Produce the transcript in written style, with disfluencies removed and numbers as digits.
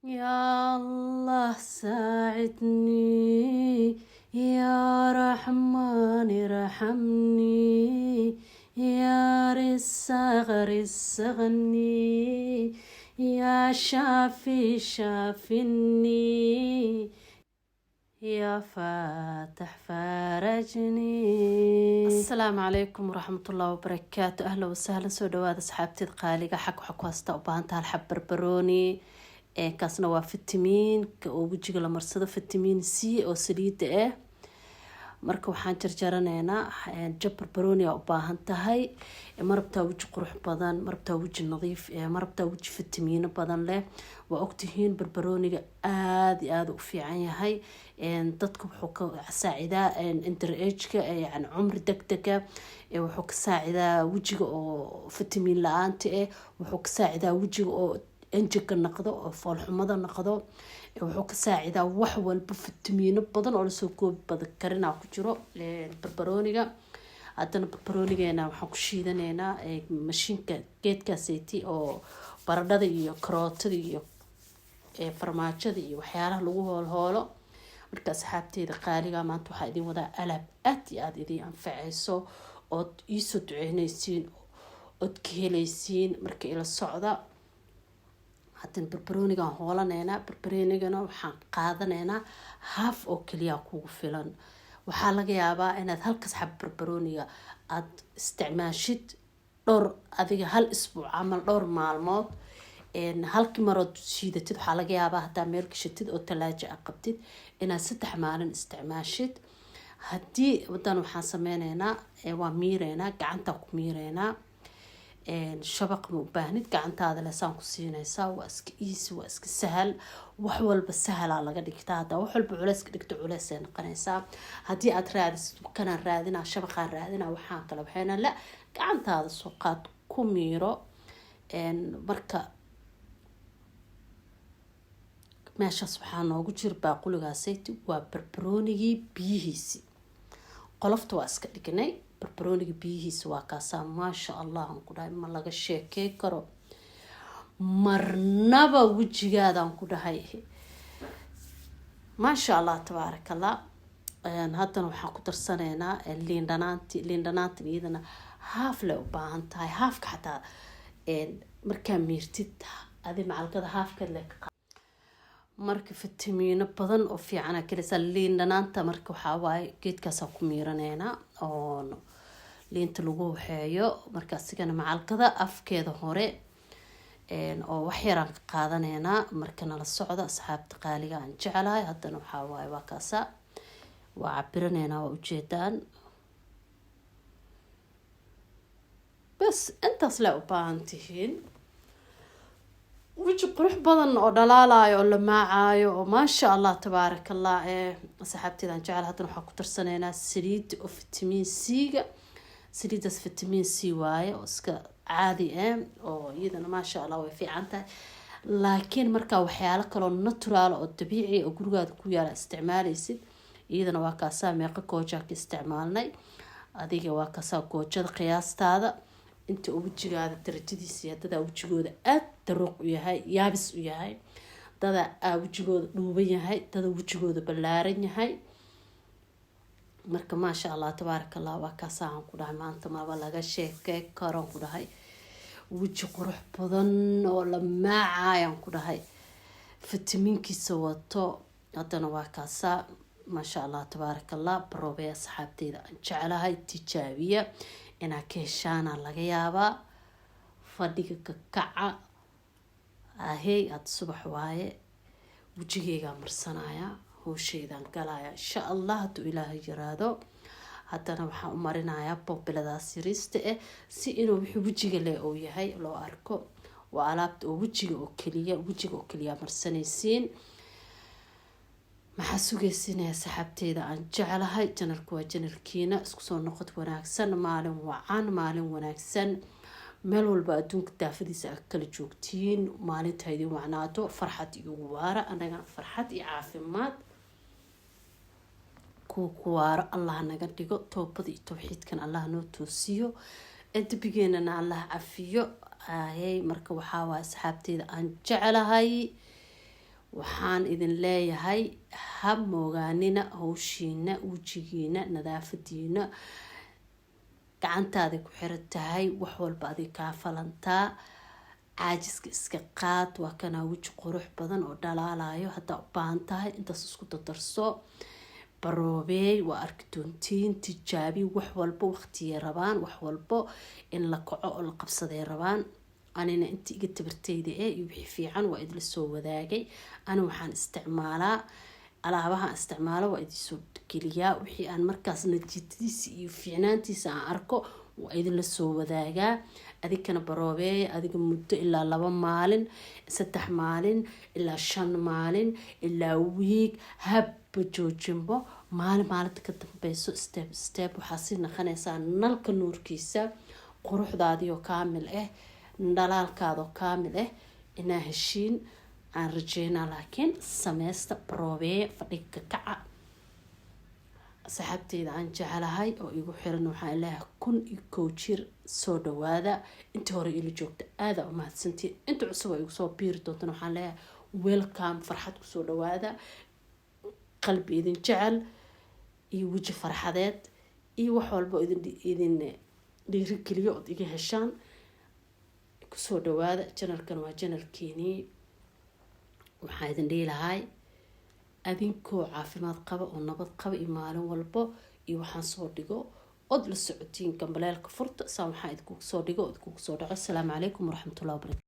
يا الله ساعدني، يا رحمن ارحمني، يا رزاق رزقني، يا شافي شافني، يا فاتح فرجني. السلام عليكم ورحمة الله وبركاته. أهلا وسهلا، سو دواad asxaabteed qaaliga xag waxa ku hasta u baahantahay hal xab barbarooni kaasna waa fitamiinka oo wajiga la marsado, fitamiin C oo saliida ah. marka waxaan jarjaranaynaa jab barbarooni u baahan tahay. marabtaa waji qurux badan, marabtaa waji nadiif marabtaa waji fitamiino badan leh. waa ogtihiin barbarooniga aad iyo aad u fiican yahay. dadka wuxuu ka saacidaa interageka, yani cumri degdega. wuxuu ka saacidaa wajiga oo fitamiin la-aanta wuxuu ka saacidaa wajiga oo enjika noqdo, oo foolxumada noqdo. wuxuu ka saacidaa wax walba, fitamiino badan oo lasoo koobi badan karina ku jiro barbarooniga. haddana barbaroonigeena waxaan ku shiidanaynaa mashiinka geedkaaseyti oo baradhada iyo karootada iyo farmaajada iyo waxyaalaha lagu hoolhoolo. marka asxaabteeda qaaliga maanta waxaa idin wadaa alaab aad iyo aad idin anfacayso, ood iisoo duceynaysiin, ood ka helaysiin marka ila socda. haddana barbaroonigaan hoolanaynaa. barbaroonigana waxaan qaadanaynaa haaf oo keliya kugu filan. waxaa laga yaabaa inaad halkas xab barbarooniga aad isticmaashid dhowr, adiga hal isbuuc camal, dhowr maalmood. halkii marood shiidatid waxaa laga yaabaa hadaa meel gashatid oo talaajo a qabtid inaad 3 maalin isticmaashid. haddii wadan waxaan sameyneynaa waa miireynaa, gacanta ku miireynaa. shabaq ma u baahnid, gacantaada lesaan ku siinaysaa. waa iska easy, waa iska sahal. wax walba sahalaa laga dhigtaa. hadaa wax walba culeys ka dhigto culeysay noqonaysaa. haddii aad raadisid kanaan raadinaa, shabaqaan raadinaa, waxaan kale waxayna la gacantaada soo qaad, ku miiro. marka meeshaas waxaa noogu jira baaquligaasayt waa barbaroonigii biyihiisi. qolofta waa iska dhignay, barbarooniga biyihiisa waa kaasaa. maasha allah aan ku dhahay, ma laga sheekey karo marnaba wejigaadaan ku dhahay. maasha allah tabaaraka allah. haddana waxaan ku darsanaynaa liindhanaanta iyadana haaf leh u baahan tahay. haafka xataa markaa miirtid adi macalkada haafka leh. marka fitamiino badan oo fiican kelisa liindhanaanta. marka waxaa waaye geedkaasaa ku miiranaynaa oo liinta lagu waxeeyo. marka asigana macalkada afkeeda hore oo wax yaraan ka qaadanaynaa. marka nala socda asxaabta qaaliga aan jecelahay. haddana waxaa waaye waa kaasa, waa cabiranaynaa, waa ujeedaan. bas intaas le u baahan tihiin. وجه قروح بدن أو دلالة أو لماعة أو ما شاء الله تبارك الله. صاحبتي ذا جعل هذا نحط كتر سنة سريد أو فيتامين سي. سريد فيتامين سي واي وسك عادي أو إذا ما شاء الله وفي عنده. لكن مركا وحيالك لو ناتورال أو طبيعي أو جروجات كويا استعمال يصير. إذا واكاسا ميقا كوجاك استعمالنا. هذه واكاسا كوجا قياس هذا. inta wajigaada darajadiisa dada wajigooda aad daruuq u yahay, yaabis u yahay, dada wajigooda dhuuban yahay, dada wajigooda ballaaran yahay. marka maasha allah tabaaraka allah waa kaasaan ku dhahay. maanta maba laga sheekay karoon ku dhahay. waji qurux badan oo la maacayaan ku dhahay, fitamiinkiisa wato. haddana waa kaasaa maasha allah tabaaraka allah. baroobeya asxaabteyda aan jecelahay, tijaabiya inaa ka heshaana laga yaabaa. fadhiga ka kaca ahey aada subax waaye, wejigeygaa marsanaya, hoosheydan galaya insha allah hadduu ilaahay yiraahdo. haddana waxaan u marinayaa bobiladaas yariista si inuu wixii wejiga leh oo yahay loo arko. waa alaabta oo wejiga oo keliya marsanaysiin. maxaa sugaysiinaya saxaabteyda aan jecelahay. janalku waa janalkiina. isku soo noqod wanaagsan, maalin wacan, maalin wanaagsan. meel walba adduunka daafadiisa aad kala joogtiin. maalinta idin wacnaato, farxad iyo waara. anagana farxad iyo caafimaad ku waaro allah naga dhigo. toobada iyo tawxiidkan allah noo toosiyo, dembigeenana allah cafiyo. marka waxaa waa asxaabteyda aan jecelahay. waxaan idin leeyahay ha moogaanina hawshiina wejigiina nadaafadiina gacantaada ku xiran tahay wax walba adig kaa falantaa caajiska iska qaad waa kana weji qurux badan oo dhalaalayo haddaa u baahan tahay intaas isku dardarso baroobeey waa arki doontiin tijaabi wax walba waqtiyay rabaan wax walbo in la kaco oo la qabsaday rabaan anina inta iga tabartayda iyo wixii fiican waa idin soo wadaagay ana waxaan isticmaalaa alaabaha isticmaalo waa idin soo geliyaa wixii aan markaas natiijadiisa iyo fiicnaantiisa aan arko waa idin soo wadaagaa adikana baroobeey adiga muddo ilaa 2 maalin 3 maalin ilaa 5 maalin ilaa week habba joojinbo maalinta ka dambayso step waxaa si naqanaysaa nalka nuurkiisa quruxdaadiyo kaamil dhalaalkaadoo kaamil inaa heshiin aan rajeynaa laakiin sameysta baroobeey fadhiga kaca saxaabteyda aan jecelahay oo igu xiran waxaan ilaahay 1 jir soo dhawaada inta hore ila joogta aad u mahadsantiin inta cusub ay igu soo biiri doontaan waxaan leeyahay welcome farxad ku soo dhawaada qalbi idin jecel iyo waji farxadeed iyo wax walba idin dhiirigeliyo oo iga heshaan ku soo dhawaada channelkan waa channelkeeni waxaan idin dhiilahay adinkoo caafimaad qaba oo nabad qaba iyo maalin walbo iyo waxaan soo dhigo od la socotiin gambaleelka furta saa waxaan idinku soo dhigo oo idinku soo dhaco. Assalaamu calaykum waraxmatullaahi wabarakaatuh.